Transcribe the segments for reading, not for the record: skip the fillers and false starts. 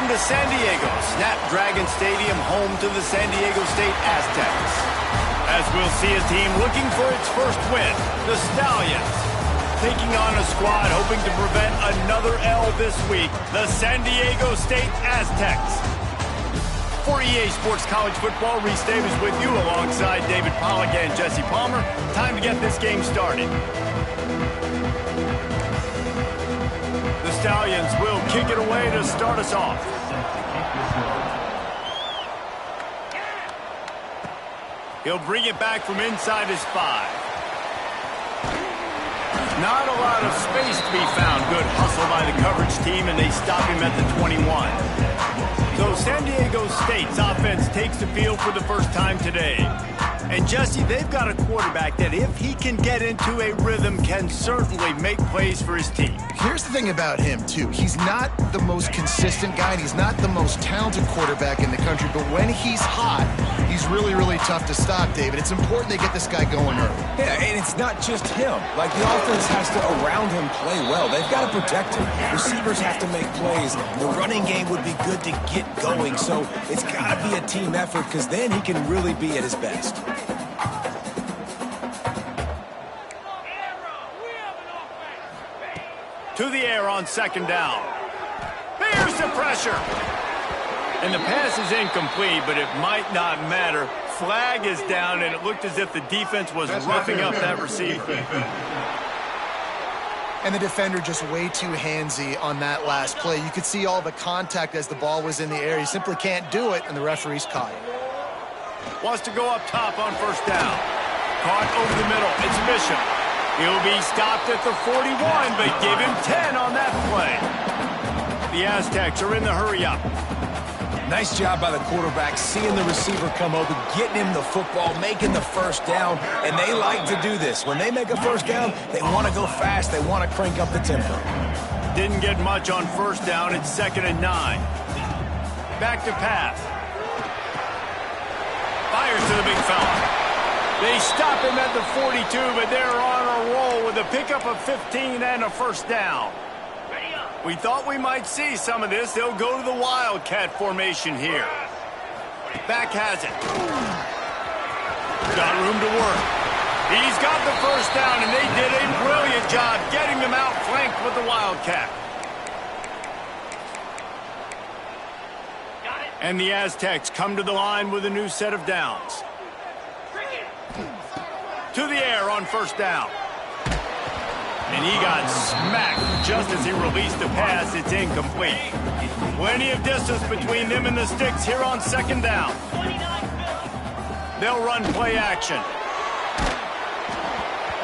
Welcome to San Diego, Snapdragon Stadium, home to the San Diego State Aztecs. As we'll see a team looking for its first win, the Stallions. Taking on a squad hoping to prevent another L this week, the San Diego State Aztecs. For EA Sports College Football, Reese Davis with you alongside David Pollack and Jesse Palmer. Time to get this game started. The Stallions will kick it away to start us off. He'll bring it back from inside his 5. Not a lot of space to be found. Good hustle by the coverage team, and they stop him at the 21. So San Diego State's offense takes the field for the first time today. And Jesse, they've got a quarterback that if he can get into a rhythm can certainly make plays for his team. Here's the thing about him, too. He's not the most consistent guy, and he's not the most talented quarterback in the country, but when he's hot, he's really, really tough to stop, David. It's important they get this guy going early. Yeah, and it's not just him. Like, the offense has to, around him, play well. They've got to protect him. Receivers have to make plays. The running game would be good to get going, so it's got to be a team effort, because then he can really be at his best. To the air on second down. There's the pressure. And the pass is incomplete, but it might not matter. Flag is down, and it looked as if the defense was roughing up that receiver. And the defender just way too handsy on that last play. You could see all the contact as the ball was in the air. He simply can't do it, and the referee's caught it. Wants to go up top on first down. Caught over the middle. It's Bishop. He'll be stopped at the 41, but give him 10 on that play. The Aztecs are in the hurry-up. Nice job by the quarterback, seeing the receiver come open, getting him the football, making the first down, and they like to do this. When they make a first down, they want to go fast. They want to crank up the tempo. Didn't get much on first down. It's 2nd and 9. Back to pass. Fires to the big fella. They stop him at the 42, but they're on a roll with a pickup of 15 and a first down. We thought we might see some of this. They'll go to the Wildcat formation here. Back has it. Got room to work. He's got the first down, and they did a brilliant job getting him out flanked with the Wildcat. And the Aztecs come to the line with a new set of downs. To the air on first down. And he got smacked just as he released the pass. It's incomplete. Plenty of distance between them and the sticks here on second down. They'll run play action.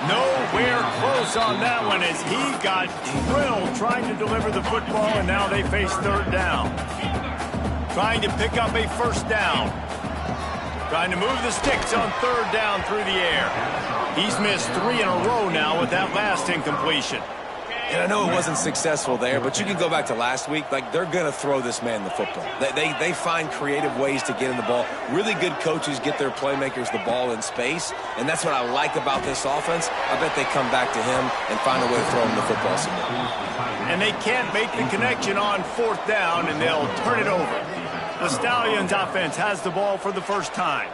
Nowhere close on that one as he got drilled trying to deliver the football, and now they face third down. Trying to pick up a first down. Trying to move the sticks on third down through the air. He's missed 3 in a row now with that last incompletion. And I know it wasn't successful there, but you can go back to last week. Like, they're going to throw this man the football. They find creative ways to get in the ball. Really good coaches get their playmakers the ball in space, and that's what I like about this offense. I bet they come back to him and find a way to throw him the football some more. And they can't make the connection on fourth down, and they'll turn it over. The Stallions offense has the ball for the first time.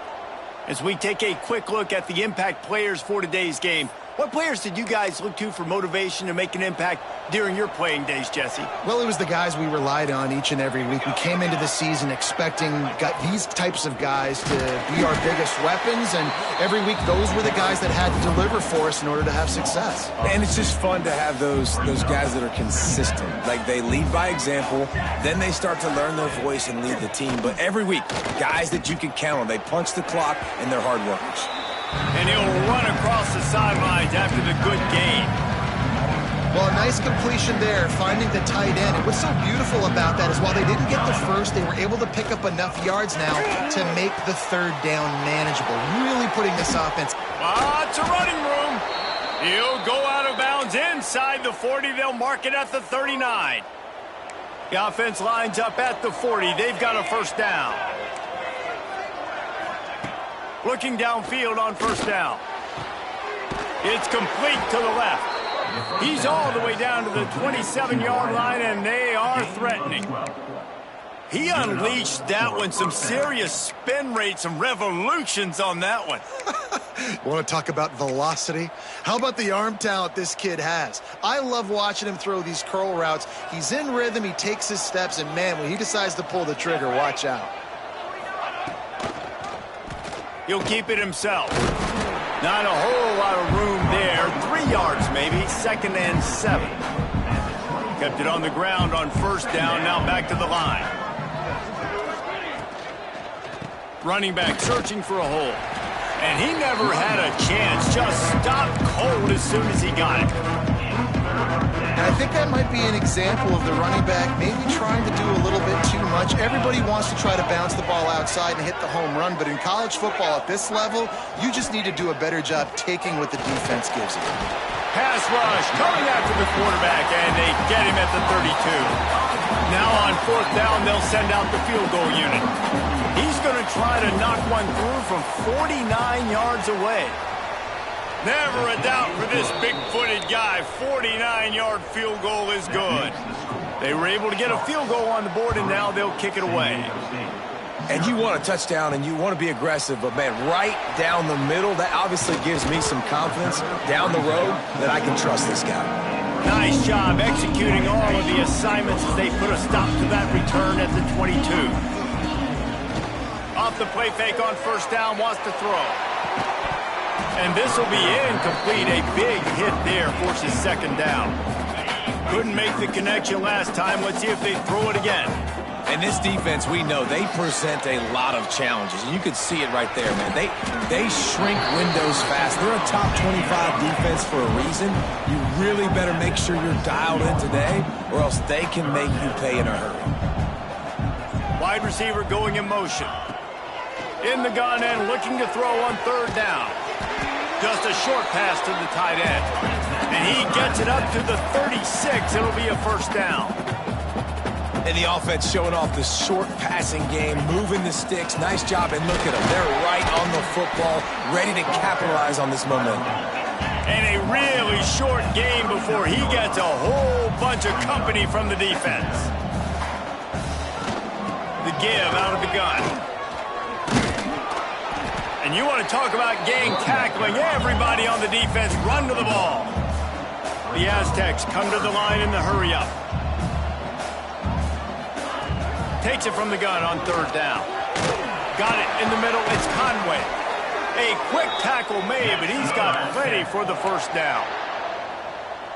As we take a quick look at the impact players for today's game, what players did you guys look to for motivation to make an impact during your playing days, Jesse? Well, it was the guys we relied on each and every week. We came into the season expecting these types of guys to be our biggest weapons, and every week those were the guys that had to deliver for us in order to have success. And it's just fun to have those guys that are consistent. Like, they lead by example, then they start to learn their voice and lead the team. But every week, guys that you can count on, they punch the clock, and they're hard workers. And he'll run across the sidelines after the good gain. Well, a nice completion there, finding the tight end. And what's so beautiful about that is while they didn't get the first, they were able to pick up enough yards now to make the third down manageable. Really putting this offense. Lots of running room. He'll go out of bounds inside the 40. They'll mark it at the 39. The offense lines up at the 40. They've got a first down. Looking downfield on first down. It's complete to the left. He's all the way down to the 27-yard line, and they are threatening. He unleashed that one. Some serious spin rate, some revolutions on that one. Want to talk about velocity? How about the arm talent this kid has? I love watching him throw these curl routes. He's in rhythm, he takes his steps, and man, when he decides to pull the trigger, watch out. He'll keep it himself. Not a whole lot of room there. 3 yards maybe, 2nd and 7. Kept it on the ground on 1st down, now back to the line. Running back searching for a hole. And he never had a chance. Just stopped cold as soon as he got it. And I think that might be an example of the running back maybe trying to do a little bit too much. Everybody wants to try to bounce the ball outside and hit the home run, but in college football at this level, you just need to do a better job taking what the defense gives you. Pass rush coming after the quarterback, and they get him at the 32. Now on 4th down, they'll send out the field goal unit. He's going to try to knock one through from 49 yards away. Never a doubt for this big-footed guy. 49-yard field goal is good. They were able to get a field goal on the board, and now they'll kick it away. And you want a touchdown, and you want to be aggressive, but, man, right down the middle, that obviously gives me some confidence down the road that I can trust this guy. Nice job executing all of the assignments as they put a stop to that return at the 22. Off the play fake on 1st down, wants to throw. And this will be incomplete. A big hit there forces 2nd down. Couldn't make the connection last time. Let's see if they throw it again. And this defense, we know, they present a lot of challenges. And you could see it right there, man. They shrink windows fast. They're a top 25 defense for a reason. You really better make sure you're dialed in today, or else they can make you pay in a hurry. Wide receiver going in motion. In the gun and looking to throw on 3rd down. Just a short pass to the tight end. And he gets it up to the 36. It'll be a 1st down. And the offense showing off the short passing game, moving the sticks. Nice job, and look at them. They're right on the football, ready to capitalize on this momentum. And a really short game before he gets a whole bunch of company from the defense. The give out of the gun. And you want to talk about gang tackling. Everybody on the defense run to the ball. The Aztecs come to the line in the hurry-up. Takes it from the gun on 3rd down. Got it in the middle. It's Conway. A quick tackle made, but he's got plenty for the 1st down.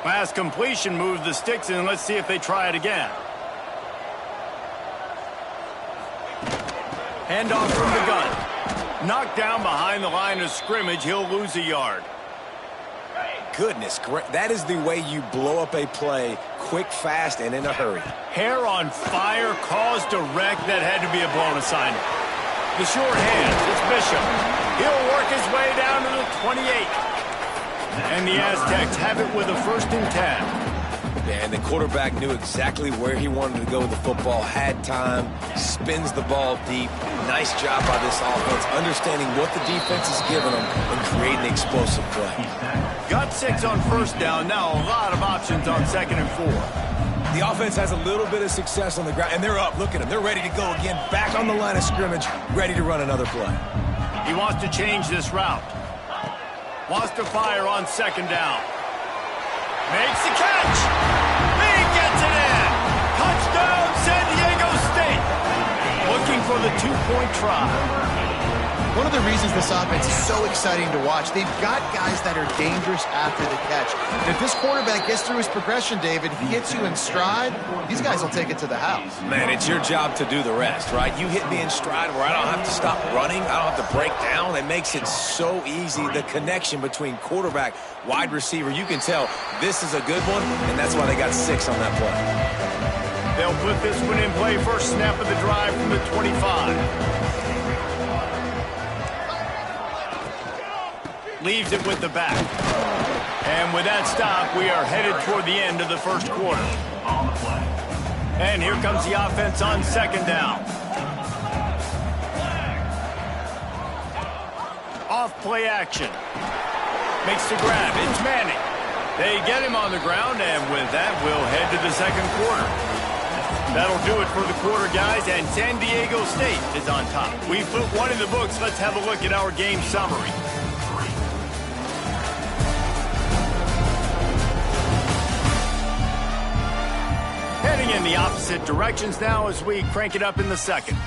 Last completion moves the sticks in. Let's see if they try it again. Handoff from the gun. Knocked down behind the line of scrimmage. He'll lose a yard. Goodness, that is the way you blow up a play quick, fast, and in a hurry. Hair on fire, cause direct. That had to be a blown assignment. The short hands, it's Bishop. He'll work his way down to the 28. And the Aztecs have it with a 1st and 10. Yeah, and the quarterback knew exactly where he wanted to go with the football, had time, spins the ball deep. Nice job by this offense, understanding what the defense is giving them and creating explosive play. Got 6 on 1st down. Now a lot of options on 2nd and 4. The offense has a little bit of success on the ground, and they're up. Look at them. They're ready to go again, back on the line of scrimmage, ready to run another play. He wants to change this route. Wants to fire on 2nd down. Makes the catch. He gets it in. Touchdown, San Diego State. Looking for the 2-point try. One of the reasons this offense is so exciting to watch, they've got guys that are dangerous after the catch. And if this quarterback gets through his progression, David, if he hits you in stride, these guys will take it to the house. Man, it's your job to do the rest, right? You hit me in stride where I don't have to stop running. I don't have to break down. It makes it so easy. The connection between quarterback, wide receiver, you can tell this is a good one, and that's why they got 6 on that play. They'll put this one in play. First snap of the drive from the 25. Leaves it with the back. And with that stop, we are headed toward the end of the 1st quarter. And here comes the offense on 2nd down. Off play action. Makes the grab. It's Manning. They get him on the ground, and with that, we'll head to the 2nd quarter. That'll do it for the quarter, guys, and San Diego State is on top. We put one in the books. Let's have a look at our game summary. Heading in the opposite directions now as we crank it up in the second.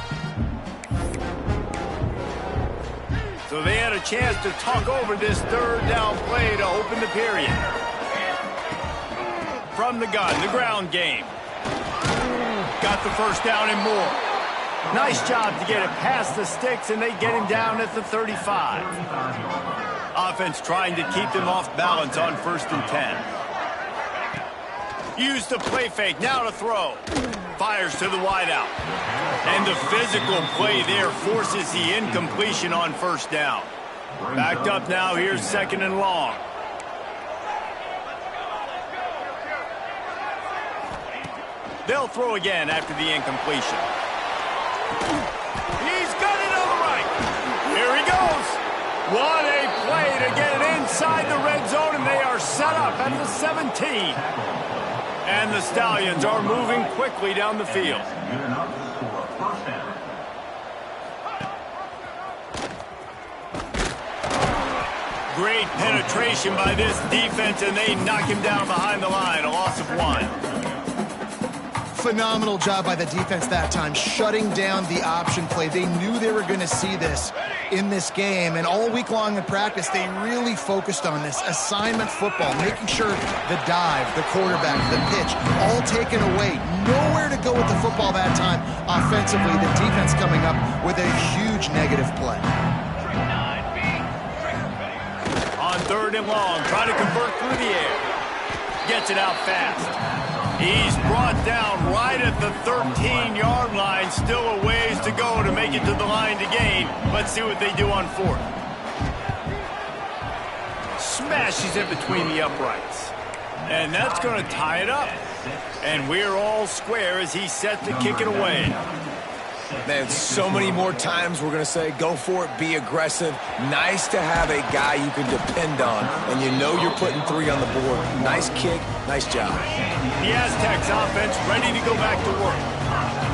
So they had a chance to talk over this third down play to open the period. From the gun, the ground game. Got the first down and more. Nice job to get it past the sticks, and they get him down at the 35. Offense trying to keep them off balance on 1st and 10. Use the play fake, now to throw. Fires to the wideout. And the physical play there forces the incompletion on 1st down. Backed up now, here's 2nd and long. They'll throw again after the incompletion. He's got it on the right. Here he goes. What a play to get it inside the red zone, and they are set up at the 17. And the Stallions are moving quickly down the field. Great penetration by this defense, and they knock him down behind the line, a loss of 1. Phenomenal job by the defense that time, shutting down the option play. They knew they were going to see this in this game, and all week long in practice, they really focused on this assignment football, making sure the dive, the quarterback, the pitch, all taken away. Nowhere to go with the football that time offensively. The defense coming up with a huge negative play. On 3rd and long, trying to convert through the air. Gets it out fast. He's brought down right at the 13-yard line. Still a ways to go to make it to the line to gain. Let's see what they do on 4th. Smashes it between the uprights. And that's going to tie it up. And we're all square as he's set to kick it away. Man, so many more times we're going to say, go for it, be aggressive. Nice to have a guy you can depend on, and you know you're putting 3 on the board. Nice kick, nice job. The Aztecs offense ready to go back to work.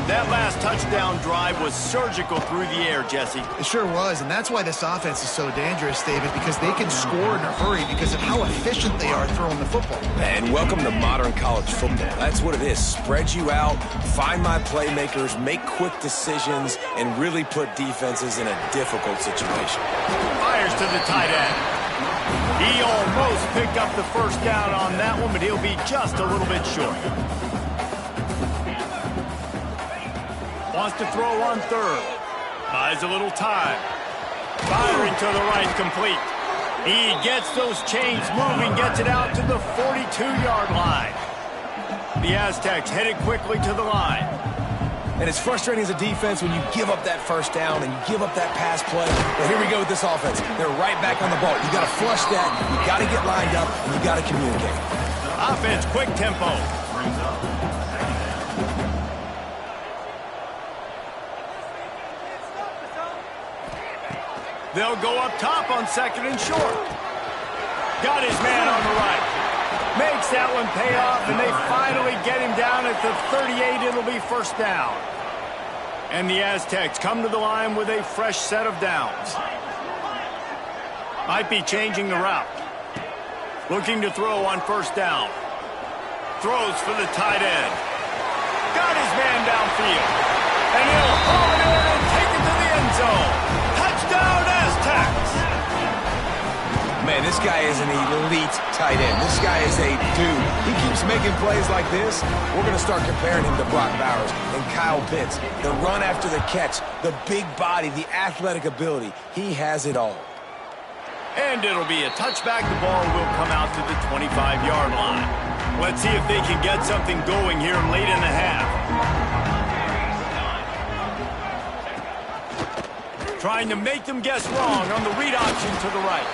That last touchdown drive was surgical through the air, Jesse. It sure was, and that's why this offense is so dangerous, David, because they can score in a hurry because of how efficient they are throwing the football. And welcome to modern college football. That's what it is. Spread you out, find my playmakers, make quick decisions, and really put defenses in a difficult situation. Fires to the tight end. He almost picked up the first down on that one, but he'll be just a little bit short. Wants to throw on 3rd. Buys a little time. Firing to the right, complete. He gets those chains moving, gets it out to the 42-yard line. The Aztecs headed quickly to the line. And it's frustrating as a defense when you give up that first down and you give up that pass play. But here we go with this offense. They're right back on the ball. You got to flush that, you got to get lined up, and you got to communicate. Offense, quick tempo. They'll go up top on 2nd and short. Got his man on the right. Makes that one pay off, and they finally get him down at the 38. It'll be 1st down. And the Aztecs come to the line with a fresh set of downs. Might be changing the route. Looking to throw on 1st down. Throws for the tight end. Got his man downfield. And he'll haul it in and take it to the end zone. Touchdown, Aztecs! Man, this guy is an elite tight end. This guy is a dude. He keeps making plays like this. We're going to start comparing him to Brock Bowers and Kyle Pitts. The run after the catch, the big body, the athletic ability. He has it all. And it'll be a touchback. The ball will come out to the 25-yard line. Let's see if they can get something going here late in the half. Trying to make them guess wrong on the read option to the right.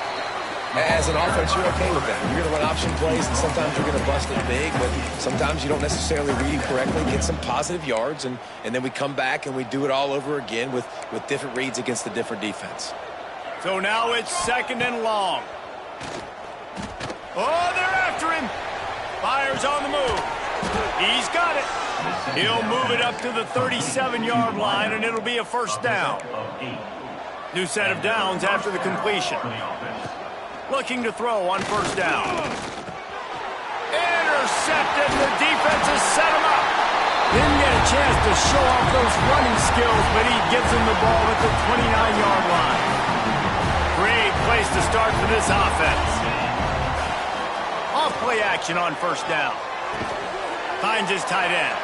As an offense, you're okay with that. You're going to run option plays, and sometimes you're going to bust it big, but sometimes you don't necessarily read it correctly, get some positive yards, and then we come back and we do it all over again with different reads against the different defense. So now it's 2nd and long. Oh, they're after him. Fires on the move. He's got it. He'll move it up to the 37-yard line, and it'll be a first down. New set of downs after the completion. Looking to throw on first down. Intercepted. The defense has set him up. Didn't get a chance to show off those running skills, but he gives him the ball at the 29-yard line. Great place to start for this offense. Off play action on first down. Finds his tight end.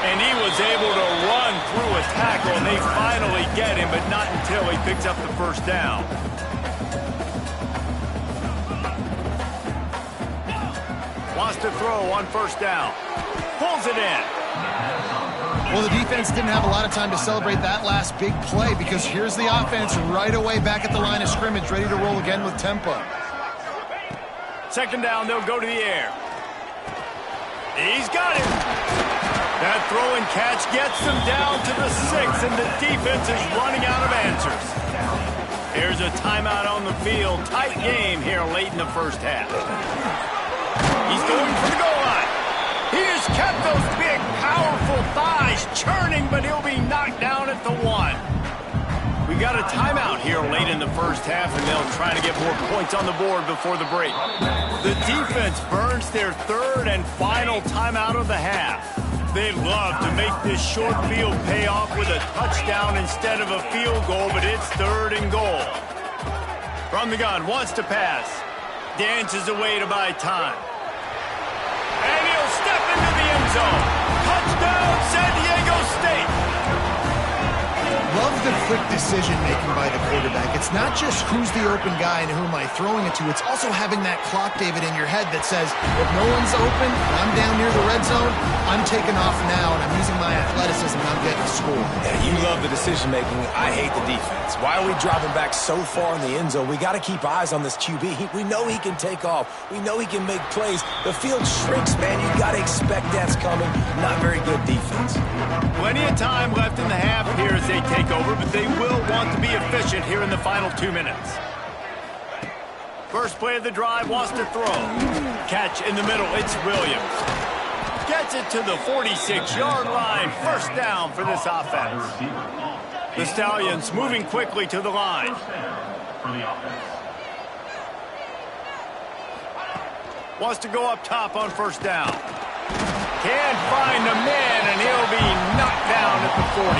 And he was able to run through a tackle, and they finally get him, but not until he picks up the first down. Wants to throw on first down. Pulls it in. Well, the defense didn't have a lot of time to celebrate that last big play because here's the offense right away back at the line of scrimmage, ready to roll again with tempo. Second down, they'll go to the air. He's got it. That throw and catch gets them down to the 6, and the defense is running out of answers. Here's a timeout on the field. Tight game here late in the first half. He's going for the goal line. He has kept those big, powerful thighs churning, but he'll be knocked down at the 1. We got a timeout here late in the first half, and they'll try to get more points on the board before the break. The defense burns their third and final timeout of the half. They'd love to make this short field pay off with a touchdown instead of a field goal, but it's third and goal. From the gun, wants to pass. Dances away to buy time. And he'll step into the end zone. Touchdown, San Diego State. Love the quick decision-making by the quarterback. It's not just who's the open guy and who am I throwing it to. It's also having that clock, David, in your head that says, if no one's open and I'm down near the red zone, I'm taking off now and I'm using my athleticism and I'm getting a score. Yeah, you love the decision-making. I hate the defense. Why are we dropping back so far in the end zone? We got to keep eyes on this QB. We know he can take off. We know he can make plays. The field shrinks, man. You got to expect that's coming. Not very good defense. Plenty of time left in the half here as they take over, but they will want to be efficient here in the final 2 minutes. First play of the drive, wants to throw. Catch in the middle, it's Williams. Gets it to the 46-yard line. First down for this offense. The Stallions moving quickly to the line. Wants to go up top on first down. Can't find a man, and he'll be knocked down at the 40.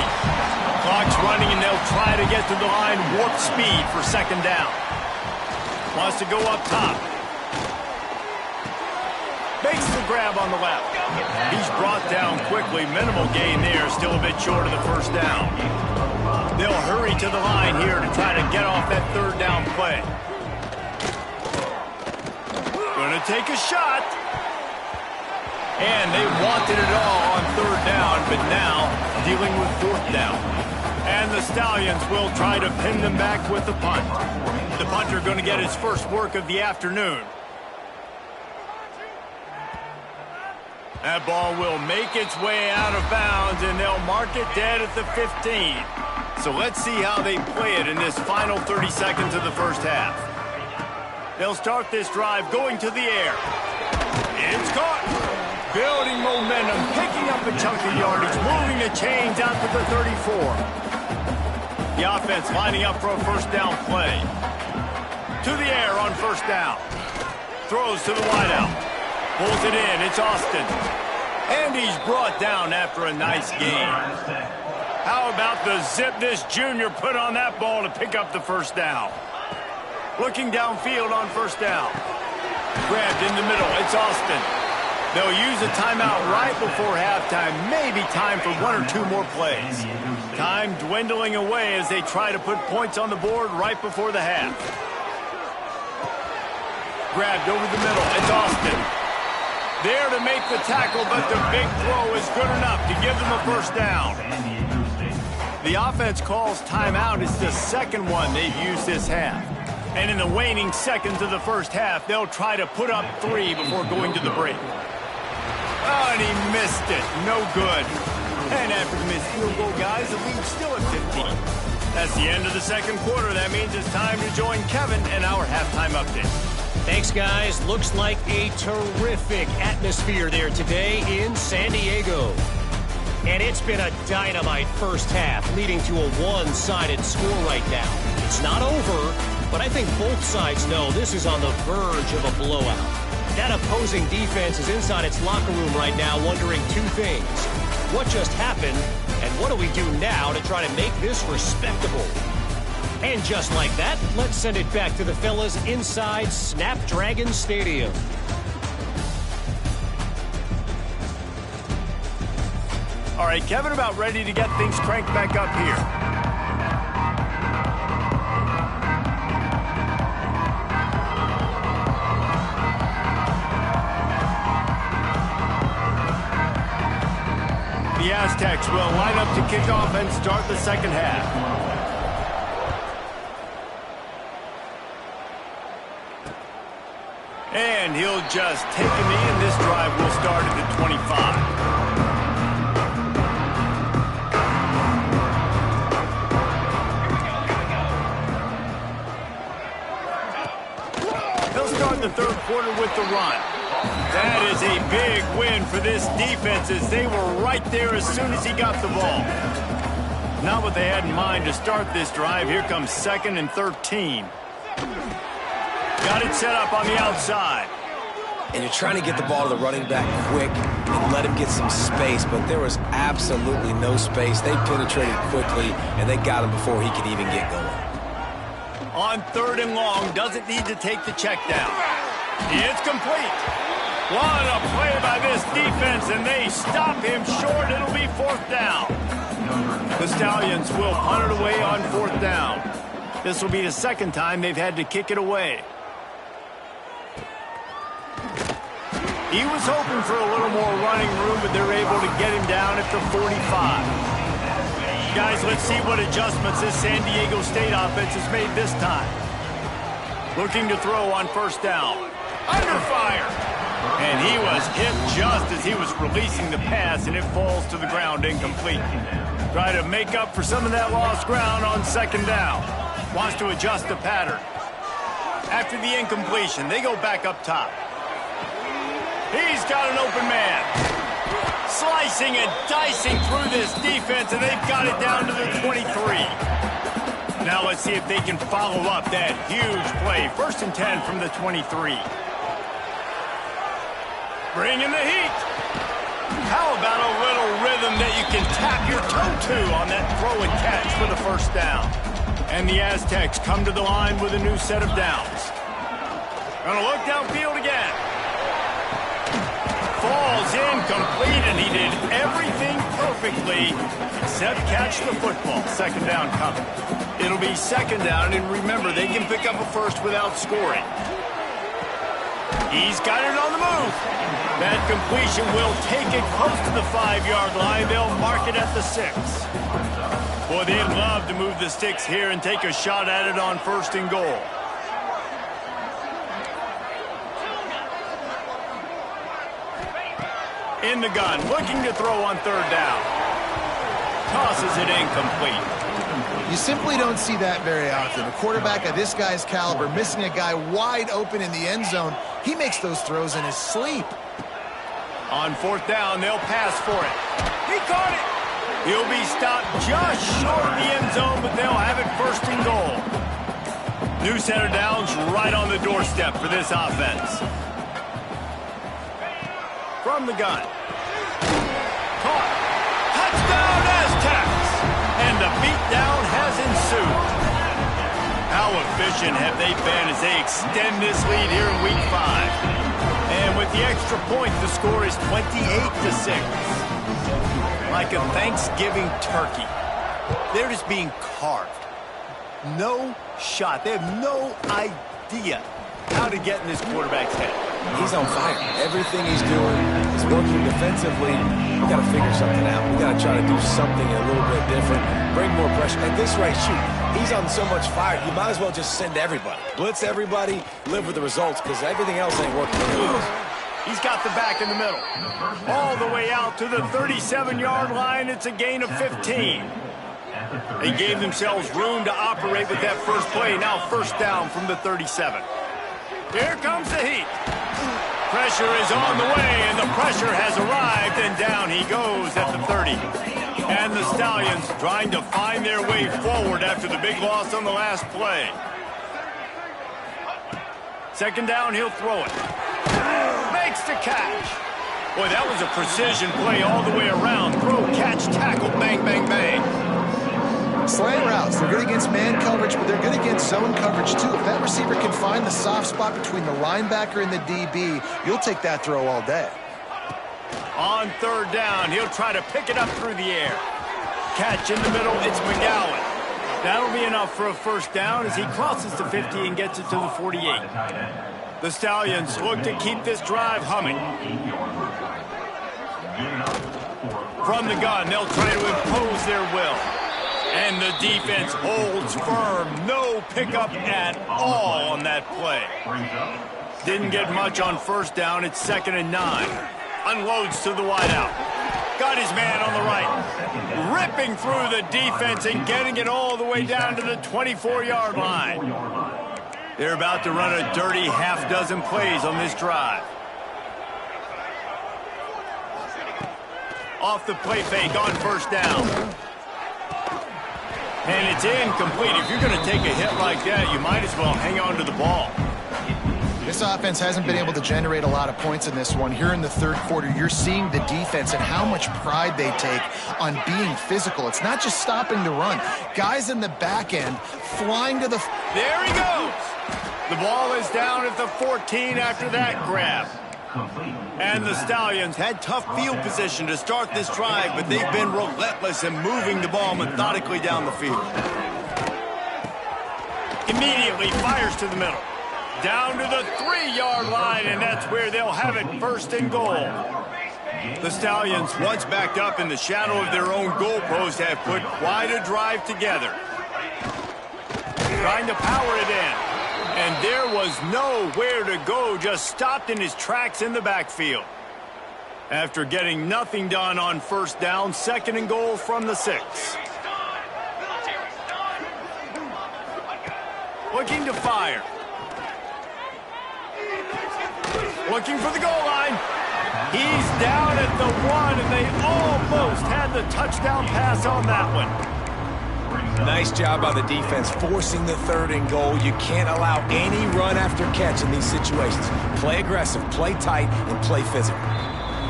Clock's running, and they'll try to get to the line warp speed for second down. Wants to go up top. Makes the grab on the left. He's brought down quickly. Minimal gain there, still a bit short of the first down. They'll hurry to the line here to try to get off that third down play. Gonna take a shot. And they wanted it all on third down, but now dealing with fourth down. And the Stallions will try to pin them back with the punt. The punter going to get his first work of the afternoon. That ball will make its way out of bounds, and they'll mark it dead at the 15. So let's see how they play it in this final 30 seconds of the first half. They'll start this drive going to the air. It's caught. Building momentum, picking up a chunk of yardage, moving the chains out to the 34. The offense lining up for a first down play. To the air on first down. Throws to the wideout. Pulls it in, it's Austin. And he's brought down after a nice gain. How about the zip this junior put on that ball to pick up the first down? Looking downfield on first down. Grabbed in the middle, it's Austin. They'll use a timeout right before halftime. Maybe time for one or two more plays. Time dwindling away as they try to put points on the board right before the half. Grabbed over the middle. It's Austin. There to make the tackle, but the big throw is good enough to give them a first down. The offense calls timeout. It's the second one they've used this half. And in the waning seconds of the first half, they'll try to put up 3 before going to the break. Oh, and he missed it. No good. And after the missed field goal, guys, the lead's still at 15. That's the end of the second quarter. That means it's time to join Kevin and our halftime update. Thanks, guys. Looks like a terrific atmosphere there today in San Diego. And it's been a dynamite first half, leading to a one-sided score right now. It's not over, but I think both sides know this is on the verge of a blowout. That opposing defense is inside its locker room right now wondering two things. What just happened, and what do we do now to try to make this respectable? And just like that, let's send it back to the fellas inside Snapdragon Stadium. All right, Kevin, about ready to get things cranked back up here. The Aztecs will line up to kick off and start the second half. And he'll just take a knee, and this drive will start at the 25. He'll start the third quarter with the run. That is a big win for this defense as they were right there as soon as he got the ball. Not what they had in mind to start this drive. Here comes 2nd and 13. Got it set up on the outside. And you're trying to get the ball to the running back quick and let him get some space, but there was absolutely no space. They penetrated quickly, and they got him before he could even get going. On 3rd and long, doesn't need to take the check down. It's complete. What a play by this defense, and they stop him short. It'll be 4th down. The Stallions will punt it away on 4th down. This will be the 2nd time they've had to kick it away. He was hoping for a little more running room, but they're able to get him down at the 45. Guys, let's see what adjustments this San Diego State offense has made this time. Looking to throw on 1st down. Under fire. And he was hit just as he was releasing the pass, and it falls to the ground incomplete. Try to make up for some of that lost ground on 2nd down. Wants to adjust the pattern. After the incompletion, they go back up top. He's got an open man. Slicing and dicing through this defense, and they've got it down to the 23. Now let's see if they can follow up that huge play. 1st and 10 from the 23. Bring in the heat. How about a little rhythm that you can tap your toe to on that throw and catch for the 1st down? And the Aztecs come to the line with a new set of downs. Gonna look downfield again. Falls incomplete, and he did everything perfectly except catch the football. 2nd down coming. It'll be 2nd down, and remember, they can pick up a 1st without scoring. He's got it on the move. That completion will take it close to the 5-yard line. They'll mark it at the 6. Boy, they'd love to move the sticks here and take a shot at it on 1st and goal. In the gun, looking to throw on 3rd down. Tosses it incomplete. You simply don't see that very often. A quarterback of this guy's caliber missing a guy wide open in the end zone. He makes those throws in his sleep. On 4th down, they'll pass for it. He caught it. He'll be stopped just short of the end zone, but they'll have it 1st and goal. New set of downs right on the doorstep for this offense. From the gun. Caught. Touchdown, Aztecs! And the beatdown has ensued. How efficient have they been as they extend this lead here in Week 5? And with the extra point, the score is 28-6. Like a Thanksgiving turkey. They're just being carved. No shot. They have no idea how to get in this quarterback's head. He's on fire. Everything he's doing is working defensively. We got to figure something out. We got to try to do something a little bit different. Bring more pressure. At this rate, shoot, he's on so much fire, you might as well just send everybody. Blitz everybody, live with the results, because everything else ain't working. He's got the back in the middle. All the way out to the 37-yard line. It's a gain of 15. They gave themselves room to operate with that first play. Now 1st down from the 37. Here comes the heat. Pressure is on the way, and the pressure has arrived, and down he goes at the 30. And the Stallions trying to find their way forward after the big loss on the last play. Second down, he'll throw it. Makes the catch. Boy, that was a precision play all the way around. Throw, catch, tackle, bang, bang, bang. Slant routes, they're good against man coverage, but they're good against zone coverage too. If that receiver can find the soft spot between the linebacker and the DB, you'll take that throw all day. On third down, he'll try to pick it up through the air. Catch in the middle, it's McGowan. That'll be enough for a first down as he crosses the 50 and gets it to the 48. The Stallions look to keep this drive humming. From the gun, they'll try to impose their will. And the defense holds firm. No pickup at all on that play. Didn't get much on first down. It's 2nd and 9. Unloads to the wideout. Got his man on the right. Ripping through the defense and getting it all the way down to the 24-yard line. They're about to run a dirty half-dozen plays on this drive. Off the play fake on first down. And it's incomplete. If you're going to take a hit like that, you might as well hang on to the ball. This offense hasn't been able to generate a lot of points in this one. Here in the third quarter, you're seeing the defense and how much pride they take on being physical. It's not just stopping the run. Guys in the back end flying to the... There he goes. The ball is down at the 14 after that grab. And the Stallions had tough field position to start this drive, but they've been relentless in moving the ball methodically down the field. Immediately fires to the middle. Down to the 3-yard line, and that's where they'll have it, 1st and goal. The Stallions, once backed up in the shadow of their own goalpost, have put quite a drive together. Trying to power it in. And there was nowhere to go, just stopped in his tracks in the backfield. After getting nothing done on first down, 2nd and goal from the 6. Looking to fire. Looking for the goal line. He's down at the 1, and they almost had the touchdown pass on that one. Nice job by the defense forcing the 3rd and goal. You can't allow any run after catch in these situations. Play aggressive, play tight, and play physical.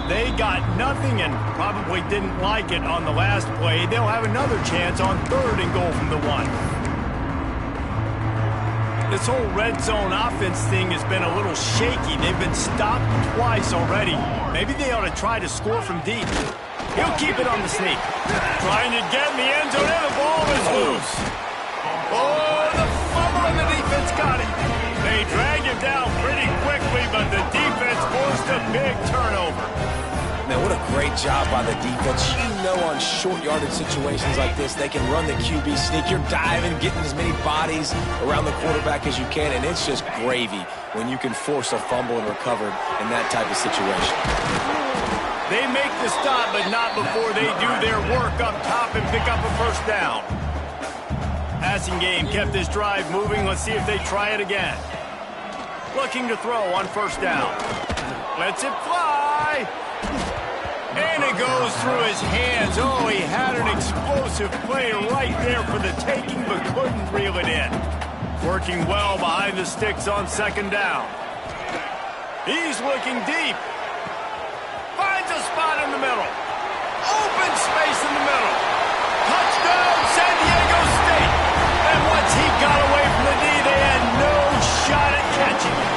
They got nothing and probably didn't like it on the last play. They'll have another chance on 3rd and goal from the 1. This whole red zone offense thing has been a little shaky. They've been stopped twice already. Maybe they ought to try to score from deep. He'll keep it on the sneak. Trying to get in the end zone, and the ball is loose. Oh, the fumble, and the defense got it. They drag him down pretty quickly, but the defense forced a big turnover. Man, what a great job by the defense. You know, on short yardage situations like this, they can run the QB sneak. You're diving, getting as many bodies around the quarterback as you can, and it's just gravy when you can force a fumble and recover in that type of situation. They make the stop, but not before they do their work up top and pick up a first down. Passing game kept this drive moving. Let's see if they try it again. Looking to throw on first down. Lets it fly. And it goes through his hands. Oh, he had an explosive play right there for the taking, but couldn't reel it in. Working well behind the sticks on 2nd down. He's looking deep. Finds a spot in the middle. Open space in the middle. Touchdown, San Diego State. And once he got away from the knee, they had no shot at catching it.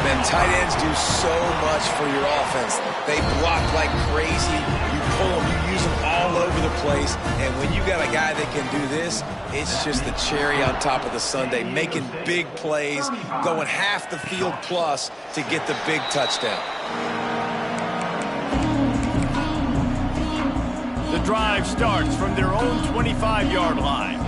Man, tight ends do so much for your offense. They block like crazy. You pull them, you use them all over the place. And when you got a guy that can do this, it's just the cherry on top of the sundae, making big plays, going half the field plus to get the big touchdown. The drive starts from their own 25-yard line.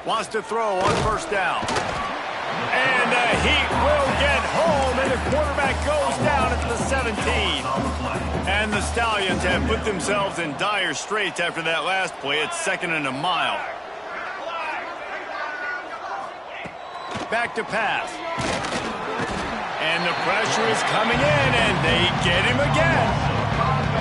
Wants to throw on first down. And the Heat will get home, and the quarterback goes down at the 17. And the Stallions have put themselves in dire straits after that last play. It's 2nd and a mile. Back to pass. And the pressure is coming in, and they get him again.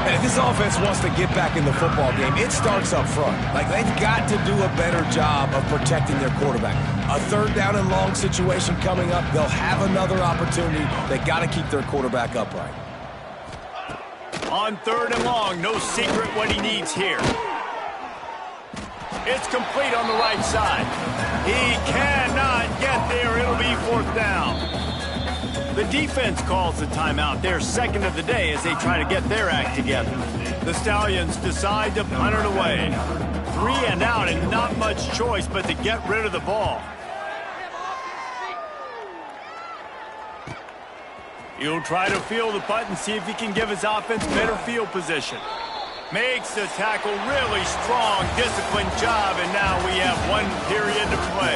And if this offense wants to get back in the football game, it starts up front. Like, they've got to do a better job of protecting their quarterback. A third down and long situation coming up, they'll have another opportunity. They got to keep their quarterback upright. On third and long, no secret what he needs here. It's complete on the right side. He cannot get there. It'll be fourth down. The defense calls the timeout. Their second of the day as they try to get their act together. The Stallions decide to punt it away. 3 and out and not much choice but to get rid of the ball. He'll try to field the punt and see if he can give his offense better field position. Makes the tackle really strong, disciplined job, and now we have 1 period to play.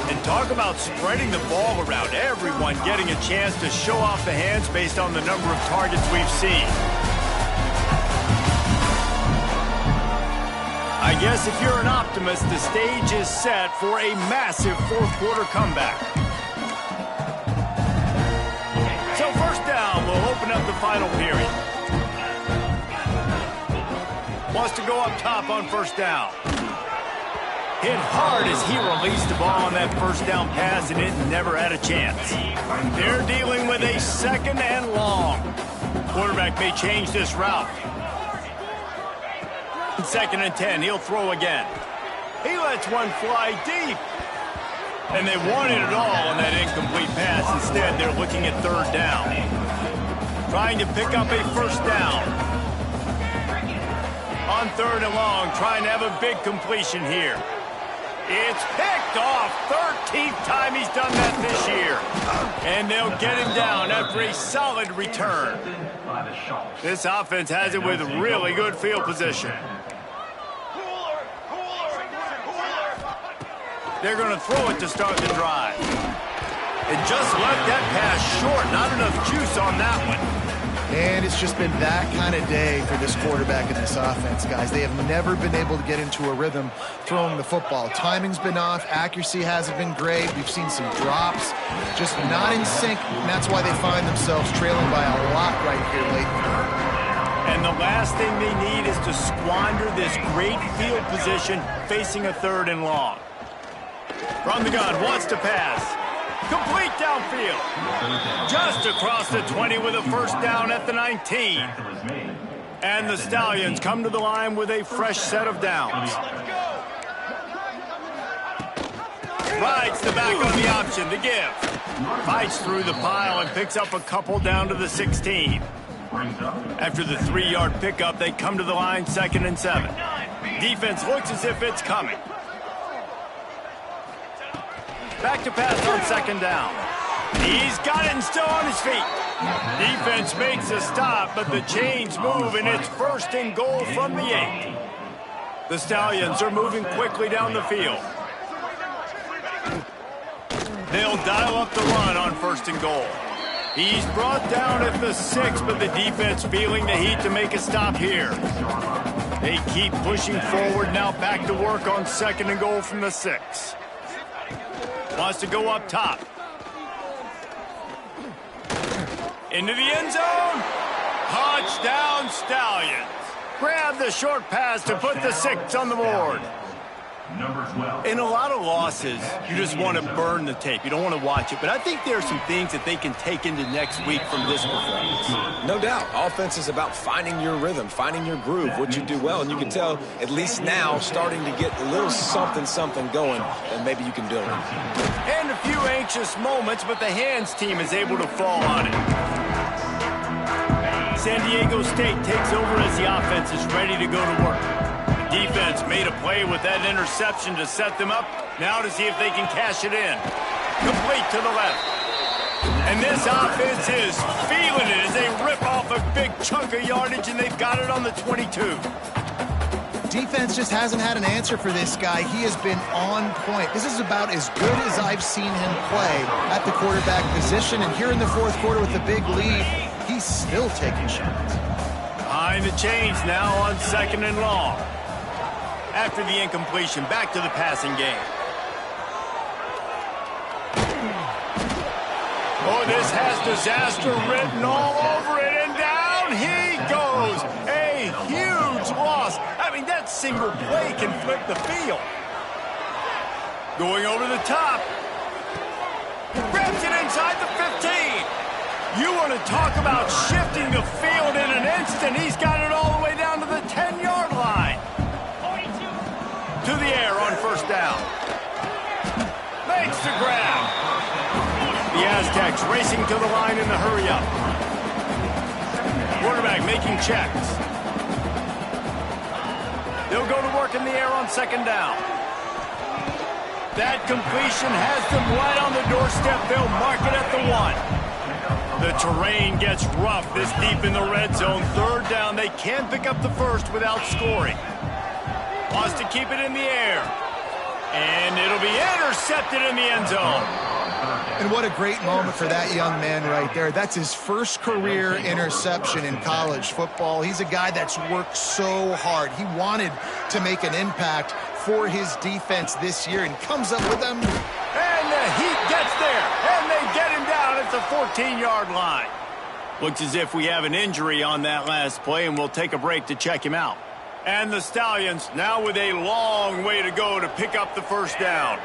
And talk about spreading the ball around, everyone getting a chance to show off the hands based on the number of targets we've seen. I guess if you're an optimist, the stage is set for a massive fourth quarter comeback. So first down will open up the final period. Wants to go up top on first down. Hit hard as he released the ball on that first down pass, and it never had a chance. They're dealing with a second and long. Quarterback may change this route. Second and 10, he'll throw again. He lets one fly deep. And they wanted it all on that incomplete pass. Instead, they're looking at third down. Trying to pick up a first down. On third and long, trying to have a big completion here. It's picked off. 13th time he's done that this year. And they'll get him down after a solid return. This offense has it with really good field position. They're going to throw it to start the drive. And just left that pass short. Not enough juice on that one. And it's just been that kind of day for this quarterback and this offense, guys. They have never been able to get into a rhythm throwing the football. Timing's been off. Accuracy hasn't been great. We've seen some drops. Just not in sync, and that's why they find themselves trailing by a lot right here late. And the last thing they need is to squander this great field position facing a third and long. From the gun, wants to pass. Complete downfield. Just across the 20 with a first down at the 19. And the Stallions come to the line with a fresh set of downs. Rides the back on the option to give. Fights through the pile and picks up a couple down to the 16. After the 3-yard pickup, they come to the line second and 7. Defense looks as if it's coming. Back to pass on second down. He's got it and still on his feet. Defense makes a stop, but the chains move, and it's first and goal from the 8. The Stallions are moving quickly down the field. They'll dial up the run on first and goal. He's brought down at the 6, but the defense feeling the heat to make a stop here. They keep pushing forward, now back to work on second and goal from the 6. Wants to go up top. Into the end zone. Touchdown, Stallions. Grab the short pass to put the 6 on the board. In a lot of losses, you just want to burn the tape. You don't want to watch it. But I think there are some things that they can take into next week from this performance. No doubt. Offense is about finding your rhythm, finding your groove, what you do well. And you can tell, at least now, starting to get a little something going that maybe you can build. And a few anxious moments, but the hands team is able to fall on it. San Diego State takes over as the offense is ready to go to work. Defense made a play with that interception to set them up. Now to see if they can cash it in. Complete to the left. And this offense is feeling it as they rip off a big chunk of yardage, and they've got it on the 22. Defense just hasn't had an answer for this guy. He has been on point. This is about as good as I've seen him play at the quarterback position. And here in the fourth quarter with a big lead, he's still taking shots. Behind the chains now on second and long. After the incompletion, back to the passing game. Oh, this has disaster written all over it, and down he goes. A huge loss. I mean, that single play can flip the field. Going over the top. Grabs it inside the 15. You want to talk about shifting the field in an instant. He's got it all the way down to the 10-yard line. To the air on first down. Makes the grab. The Aztecs racing to the line in the hurry-up. Quarterback making checks. They'll go to work in the air on second down. That completion has them right on the doorstep. They'll mark it at the 1. The terrain gets rough this deep in the red zone. Third down, they can't pick up the first without scoring. Wants to keep it in the air. And it'll be intercepted in the end zone. And what a great moment for that young man right there. That's his first career interception in college football. He's a guy that's worked so hard. He wanted to make an impact for his defense this year and comes up with them. And the heat gets there, and they get him down at the 14-yard line. Looks as if we have an injury on that last play, and we'll take a break to check him out. And the Stallions now with a long way to go to pick up the first down.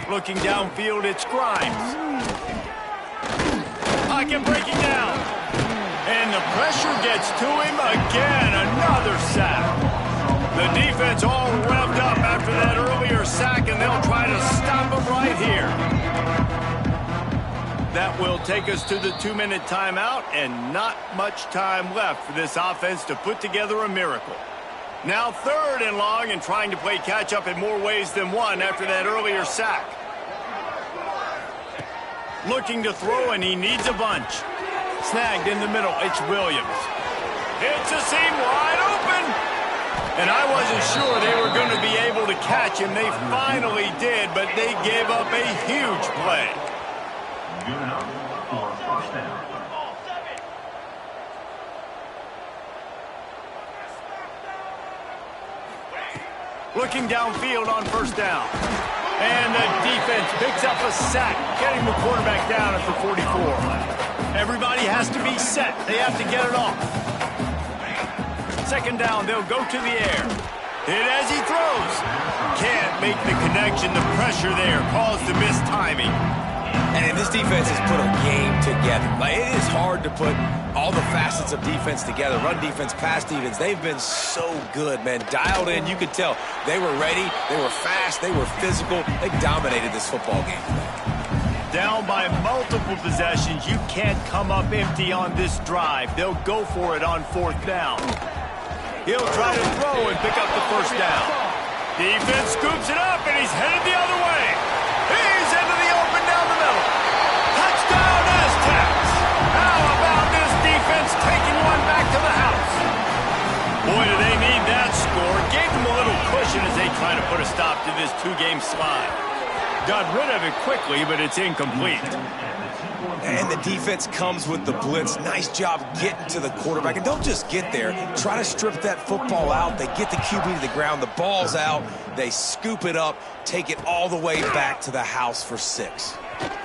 Looking downfield, it's Grimes. Pocket breaking down. And the pressure gets to him again. Another sack. The defense all revved up after that earlier sack, and they'll try to stop him right here. That will take us to the 2-minute timeout, and not much time left for this offense to put together a miracle. Now 3rd and long, and trying to play catch-up in more ways than one after that earlier sack. Looking to throw, and he needs a bunch. Snagged in the middle, it's Williams. Hits a seam wide open. And I wasn't sure they were going to be able to catch him. They finally did, but they gave up a huge play. Looking downfield on first down. And the defense picks up a sack, getting the quarterback down at the 44. Everybody has to be set. They have to get it off. Second down, they'll go to the air. Hit as he throws. Can't make the connection. The pressure there caused the missed timing. And this defense has put a game together. Like, it is hard to put all the facets of defense together. Run defense, pass defense. They've been so good, man. Dialed in. You could tell they were ready. They were fast. They were physical. They dominated this football game today. Down by multiple possessions. You can't come up empty on this drive. They'll go for it on 4th down. He'll try to throw and pick up the first down. Defense scoops it up, and he's headed the other way. He's into the open down the middle. Touchdown, Aztecs. How about this defense taking one back to the house? Boy, do they need that score. Gave them a little cushion as they try to put a stop to this 2-game slide. Got rid of it quickly, but it's incomplete. And the defense comes with the blitz. Nice job getting to the quarterback. And don't just get there. Try to strip that football out. They get the QB to the ground. The ball's out. They scoop it up, take it all the way back to the house for 6.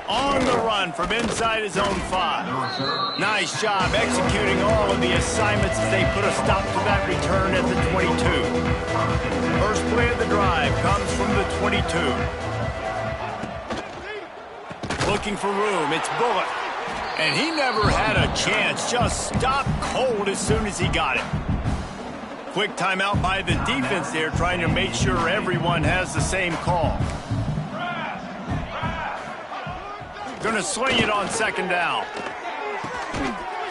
On the run from inside his own 5. Nice job executing all of the assignments as they put a stop to that return at the 22. First play of the drive comes from the 22. Looking for room, it's Bullock. And he never had a chance, just stopped cold as soon as he got it. Quick timeout by the defense there, trying to make sure everyone has the same call. Gonna swing it on 2nd down.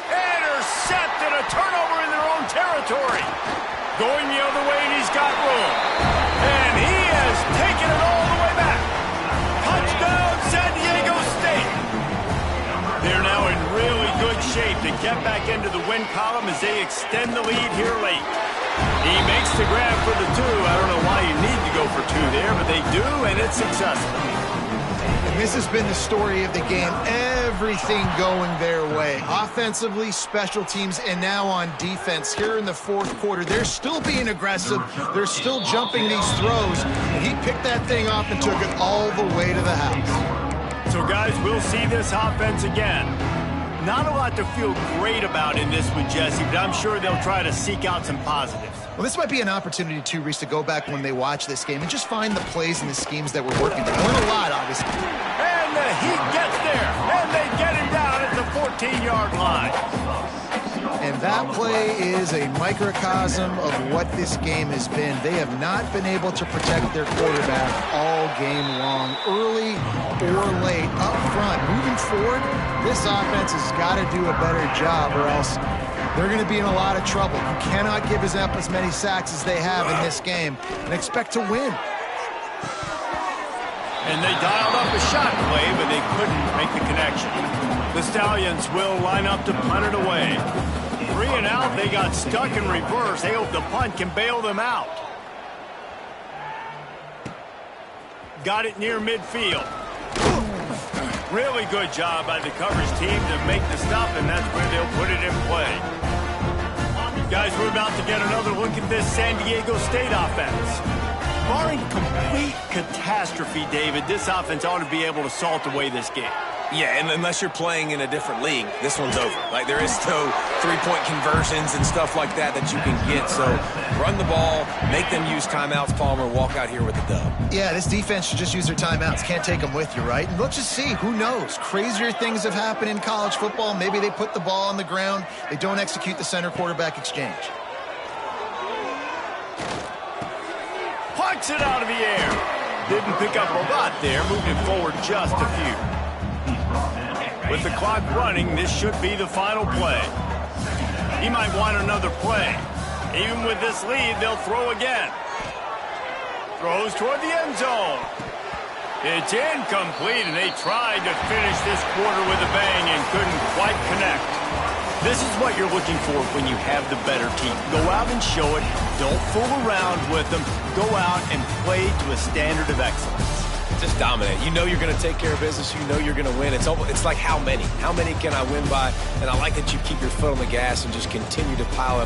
Intercepted, a turnover in their own territory. Going the other way, and he's got room. And he has taken it all the way back. Touchdown, San Diego State. They're now in really good shape to get back into the win column as they extend the lead here late. He makes the grab for the 2. I don't know why you need to go for 2 there, but they do, and it's successful. This has been the story of the game. Everything going their way. Offensively, special teams, and now on defense. Here in the fourth quarter, they're still being aggressive. They're still jumping these throws. And he picked that thing off and took it all the way to the house. So, guys, we'll see this offense again. Not a lot to feel great about in this one, Jesse, but I'm sure they'll try to seek out some positives. Well, this might be an opportunity, too, Reese, to go back when they watch this game and just find the plays and the schemes that were working. They learned a lot, obviously. And the Heat gets there, and they get him down at the 14-yard line. And that play is a microcosm of what this game has been. They have not been able to protect their quarterback all game long, early or late, up front. Moving forward, this offense has got to do a better job or else they're going to be in a lot of trouble. You cannot give us up as many sacks as they have in this game and expect to win. And they dialed up a shot play, but they couldn't make the connection. The Stallions will line up to punt it away. 3 and out, they got stuck in reverse. They hope the punt can bail them out. Got it near midfield. Really good job by the coverage team to make the stop, and that's where they'll put it in play. Guys, we're about to get another look at this San Diego State offense. Barring complete catastrophe, David, this offense ought to be able to salt away this game. Yeah, and unless you're playing in a different league, this one's over. Like, there is no three-point conversions and stuff like that you can get. So run the ball, make them use timeouts, Palmer, walk out here with a dub. Yeah, this defense should just use their timeouts. Can't take them with you, right? And let's just see. Who knows? Crazier things have happened in college football. Maybe they put the ball on the ground. They don't execute the center-quarterback exchange. Punts it out of the air. Didn't pick up a lot there, moving forward just a few. With the clock running, this should be the final play. He might want another play. Even with this lead, they'll throw again. Throws toward the end zone. It's incomplete, and they tried to finish this quarter with a bang and couldn't quite connect. This is what you're looking for when you have the better team. Go out and show it. Don't fool around with them. Go out and play to a standard of excellence. Just dominate. You know you're going to take care of business. You know you're going to win. It's like how many? How many can I win by? And I like that you keep your foot on the gas and just continue to pile it